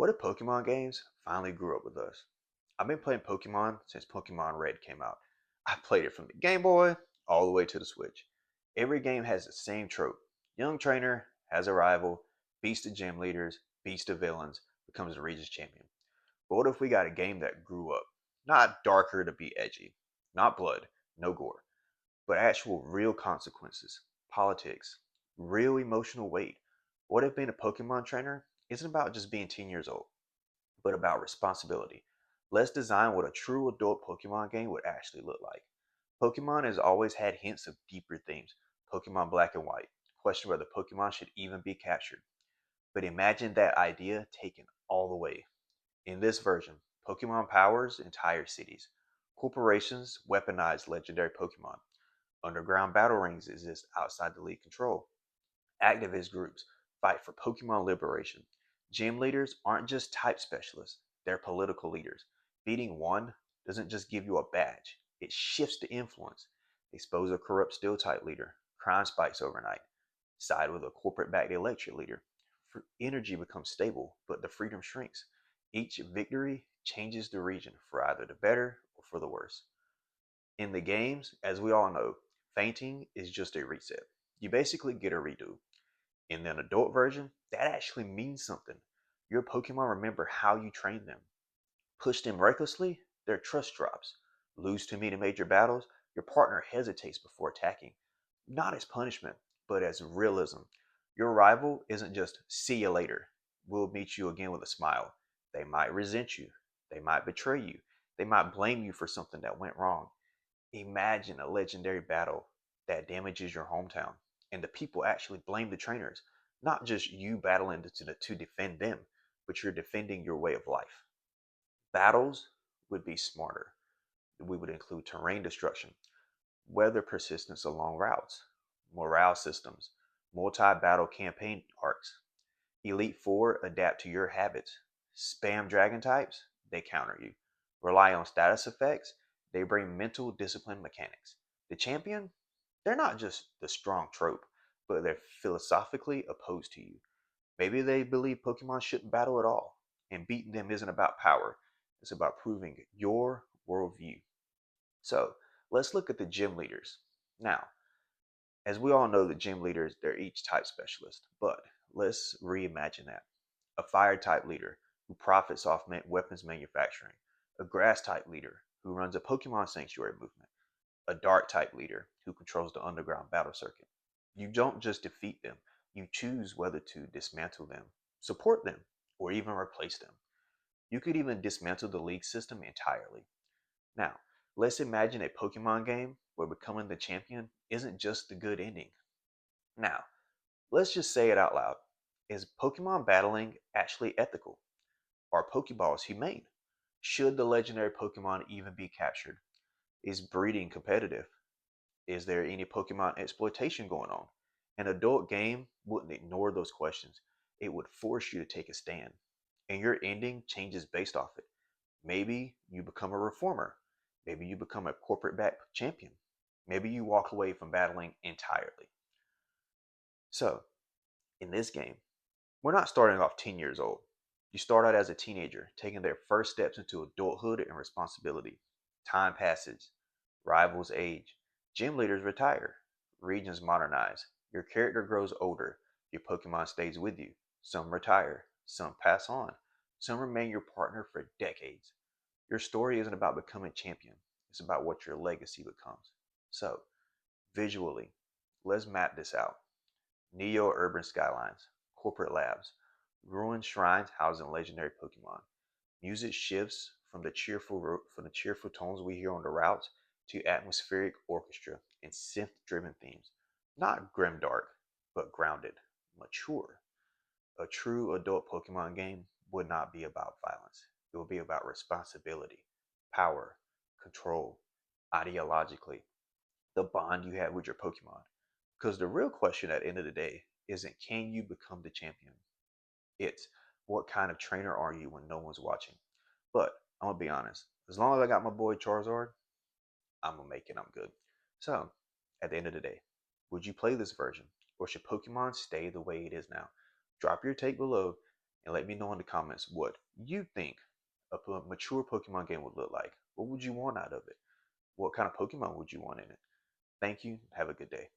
What if Pokemon games finally grew up with us? I've been playing Pokemon since Pokemon Red came out. I've played it from the Game Boy all the way to the Switch. Every game has the same trope. Young trainer has a rival, beats the gym leaders, beats the villains, becomes the region's champion. But what if we got a game that grew up? Not darker to be edgy, not blood, no gore, but actual real consequences, politics, real emotional weight. What if being a Pokemon trainer isn't about just being 10 years old, but about responsibility? Let's design what a true adult Pokemon game would actually look like. Pokemon has always had hints of deeper themes. Pokemon Black and White, question whether Pokemon should even be captured. But imagine that idea taken all the way. In this version, Pokemon powers entire cities. Corporations weaponize legendary Pokemon. Underground battle rings exist outside the league control. Activist groups fight for Pokemon liberation. Gym leaders aren't just type specialists, they're political leaders. Beating one doesn't just give you a badge, it shifts the influence. Expose a corrupt steel type leader, crime spikes overnight. Side with a corporate backed electric leader. Energy becomes stable, but the freedom shrinks. Each victory changes the region for either the better or for the worse. In the games, as we all know, fainting is just a reset. You basically get a redo. In an adult version, that actually means something. Your Pokemon remember how you trained them. Push them recklessly, their trust drops. Lose too many major battles, your partner hesitates before attacking. Not as punishment, but as realism. Your rival isn't just see you later. We'll meet you again with a smile. They might resent you. They might betray you. They might blame you for something that went wrong. Imagine a legendary battle that damages your hometown, and the people actually blame the trainers, not just you battling to defend them, but you're defending your way of life. Battles would be smarter. We would include terrain destruction, weather persistence along routes, morale systems, multi battle campaign arcs. Elite Four adapt to your habits. Spam dragon types, they counter you. Rely on status effects, they bring mental discipline mechanics. The champion, they're not just the strong trope, but they're philosophically opposed to you. Maybe they believe Pokemon shouldn't battle at all, and beating them isn't about power, it's about proving your worldview. So, let's look at the gym leaders. Now, as we all know, the gym leaders, they're each type specialist, but let's reimagine that. A fire type leader who profits off weapons manufacturing, a grass type leader who runs a Pokemon sanctuary movement, a dark type leader who controls the underground battle circuit. You don't just defeat them, you choose whether to dismantle them, support them, or even replace them. You could even dismantle the league system entirely. Now, let's imagine a Pokemon game where becoming the champion isn't just the good ending. Now, let's just say it out loud. Is Pokemon battling actually ethical? Are Pokeballs humane? Should the legendary Pokemon even be captured? Is breeding competitive? Is there any Pokemon exploitation going on? An adult game wouldn't ignore those questions. It would force you to take a stand. And your ending changes based off it. Maybe you become a reformer. Maybe you become a corporate backed champion. Maybe you walk away from battling entirely. So, in this game, we're not starting off 10 years old. You start out as a teenager, taking their first steps into adulthood and responsibility. Time passes, rivals age, gym leaders retire, regions modernize, your character grows older, your Pokemon stays with you. Some retire, some pass on, some remain your partner for decades. Your story isn't about becoming champion, it's about what your legacy becomes. So, visually, let's map this out. Neo urban skylines, corporate labs, ruined shrines housing legendary Pokemon. Music shifts from the cheerful tones we hear on the routes to atmospheric orchestra and synth-driven themes. Not grimdark, but grounded, mature. A true adult Pokemon game would not be about violence. It would be about responsibility, power, control, ideologically, the bond you have with your Pokemon. Because the real question at the end of the day isn't can you become the champion? It's what kind of trainer are you when no one's watching? But I'm gonna be honest, as long as I got my boy Charizard, I'm gonna make it, I'm good. So, at the end of the day, would you play this version? Or should Pokemon stay the way it is now? Drop your take below and let me know in the comments what you think a mature Pokemon game would look like. What would you want out of it? What kind of Pokemon would you want in it? Thank you. Have a good day.